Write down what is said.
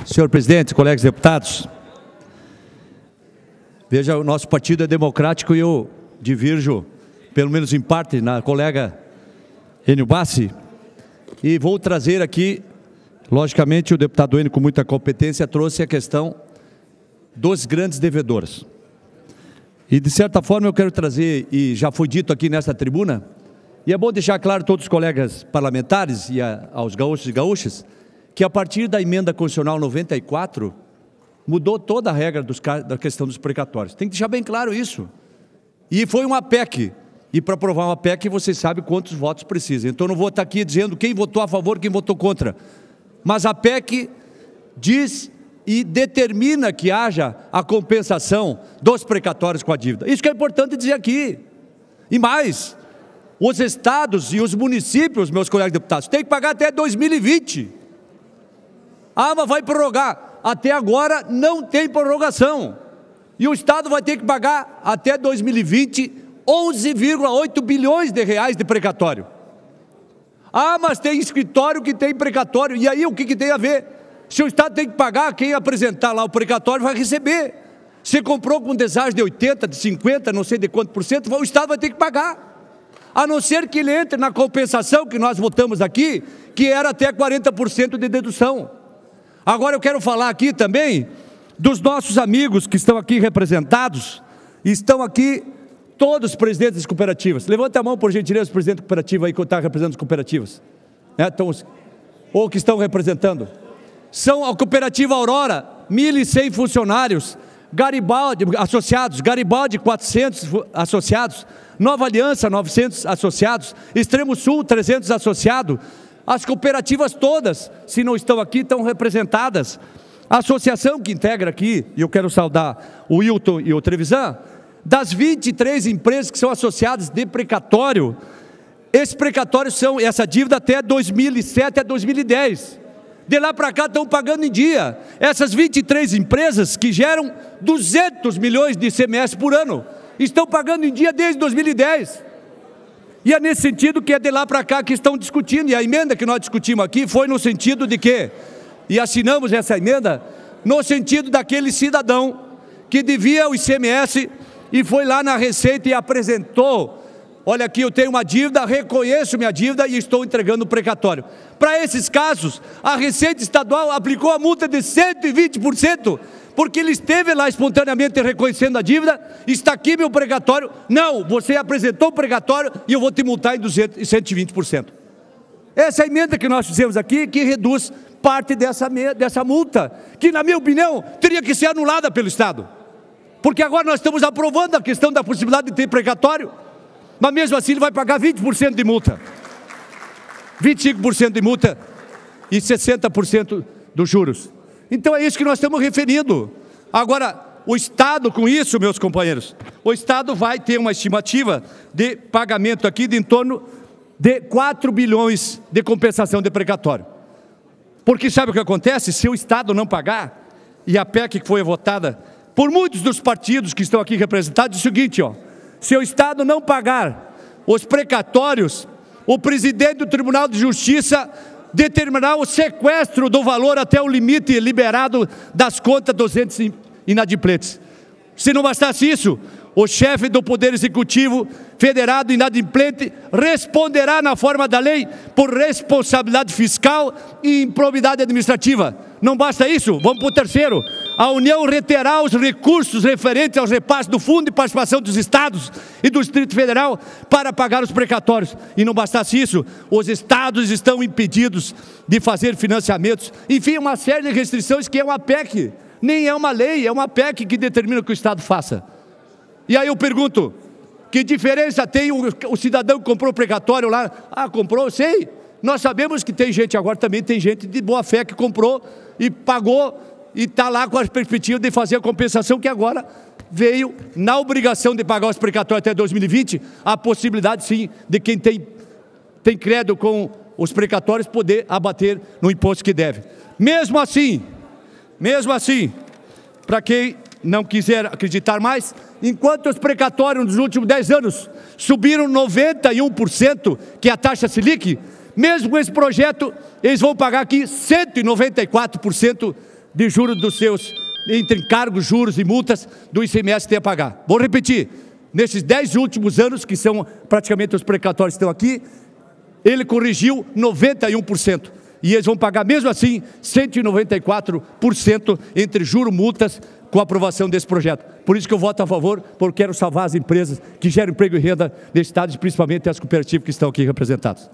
Senhor presidente, colegas deputados, veja, o nosso partido é democrático e eu divirjo, pelo menos em parte, na colega Enio Bassi, e vou trazer aqui, logicamente, o deputado Enio, com muita competência, trouxe a questão dos grandes devedores. E, de certa forma, eu quero trazer, e já foi dito aqui nesta tribuna, e é bom deixar claro a todos os colegas parlamentares e aos gaúchos e gaúchas, que a partir da emenda constitucional 94, mudou toda a regra da questão dos precatórios. Tem que deixar bem claro isso. E foi uma PEC. E para aprovar uma PEC, vocês sabem quantos votos precisa. Então, não vou estar aqui dizendo quem votou a favor, quem votou contra. Mas a PEC diz e determina que haja a compensação dos precatórios com a dívida. Isso que é importante dizer aqui. E mais, os estados e os municípios, meus colegas deputados, têm que pagar até 2020. Mas vai prorrogar. Até agora não tem prorrogação. E o estado vai ter que pagar até 2020 11,8 bilhões de reais de precatório. Mas tem escritório que tem precatório. E aí o que tem a ver? Se o estado tem que pagar, quem apresentar lá o precatório vai receber. Se comprou com deságio de 80, de 50, não sei de quanto por cento, o estado vai ter que pagar. A não ser que ele entre na compensação que nós votamos aqui, que era até 40% de dedução. Agora eu quero falar aqui também dos nossos amigos que estão aqui representados, estão aqui todos os presidentes das cooperativas. Levanta a mão, por gentileza, os presidentes da cooperativa aí que está representando as cooperativas. Ou que estão representando. São a cooperativa Aurora, 1.100 funcionários, Garibaldi, associados, Garibaldi, 400 associados, Nova Aliança, 900 associados, Extremo Sul, 300 associados. As cooperativas todas, se não estão aqui, estão representadas. A associação que integra aqui, e eu quero saudar o Wilton e o Trevisan, das 23 empresas que são associadas de precatório, esses precatórios são essa dívida até 2007 a 2010. De lá para cá estão pagando em dia. Essas 23 empresas que geram 200 milhões de ICMS por ano, estão pagando em dia desde 2010. E é nesse sentido que é de lá para cá que estão discutindo. E a emenda que nós discutimos aqui foi no sentido de que, e assinamos essa emenda, no sentido daquele cidadão que devia o ICMS e foi lá na Receita e apresentou: olha aqui, eu tenho uma dívida, reconheço minha dívida e estou entregando o precatório. Para esses casos, a Receita Estadual aplicou a multa de 120%, porque ele esteve lá espontaneamente reconhecendo a dívida. Está aqui meu precatório. Não, você apresentou o precatório e eu vou te multar em 120%. Essa é a emenda que nós fizemos aqui, que reduz parte dessa multa, que, na minha opinião, teria que ser anulada pelo Estado. Porque agora nós estamos aprovando a questão da possibilidade de ter precatório, mas mesmo assim ele vai pagar 20% de multa, 25% de multa e 60% dos juros. Então é isso que nós estamos referindo. Agora, o Estado com isso, meus companheiros, o Estado vai ter uma estimativa de pagamento aqui de em torno de 4 bilhões de compensação de precatório. Porque sabe o que acontece? Se o Estado não pagar, e a PEC que foi votada por muitos dos partidos que estão aqui representados, é o seguinte, se o Estado não pagar os precatórios, o presidente do Tribunal de Justiça determinar o sequestro do valor até o limite liberado das contas dos entes inadimplentes. Se não bastasse isso, o chefe do Poder Executivo federado inadimplente responderá na forma da lei por responsabilidade fiscal e improbidade administrativa. Não basta isso, vamos para o terceiro. A União reterá os recursos referentes aos repasses do Fundo de Participação dos Estados e do Distrito Federal para pagar os precatórios. E não bastasse isso, os estados estão impedidos de fazer financiamentos. Enfim, uma série de restrições que é uma PEC, nem é uma lei, é uma PEC que determina que o Estado faça. E aí eu pergunto, que diferença tem o cidadão que comprou o precatório lá? Comprou, sei. Nós sabemos que tem gente, agora também tem gente de boa fé que comprou e pagou e está lá com a perspectiva de fazer a compensação, que agora veio na obrigação de pagar os precatórios até 2020, a possibilidade sim de quem tem crédito com os precatórios poder abater no imposto que deve. Mesmo assim, para quem não quiser acreditar mais, enquanto os precatórios nos últimos 10 anos subiram 91%, que é a taxa Selic, mesmo com esse projeto, eles vão pagar aqui 194% de juros dos seus, entre encargos, juros e multas do ICMS que tem a pagar. Vou repetir, nesses 10 últimos anos, que são praticamente os precatórios que estão aqui, ele corrigiu 91%. E eles vão pagar mesmo assim 194% entre juros e multas com a aprovação desse projeto. Por isso que eu voto a favor, porque quero salvar as empresas que geram emprego e renda nesse estado, e principalmente as cooperativas que estão aqui representadas.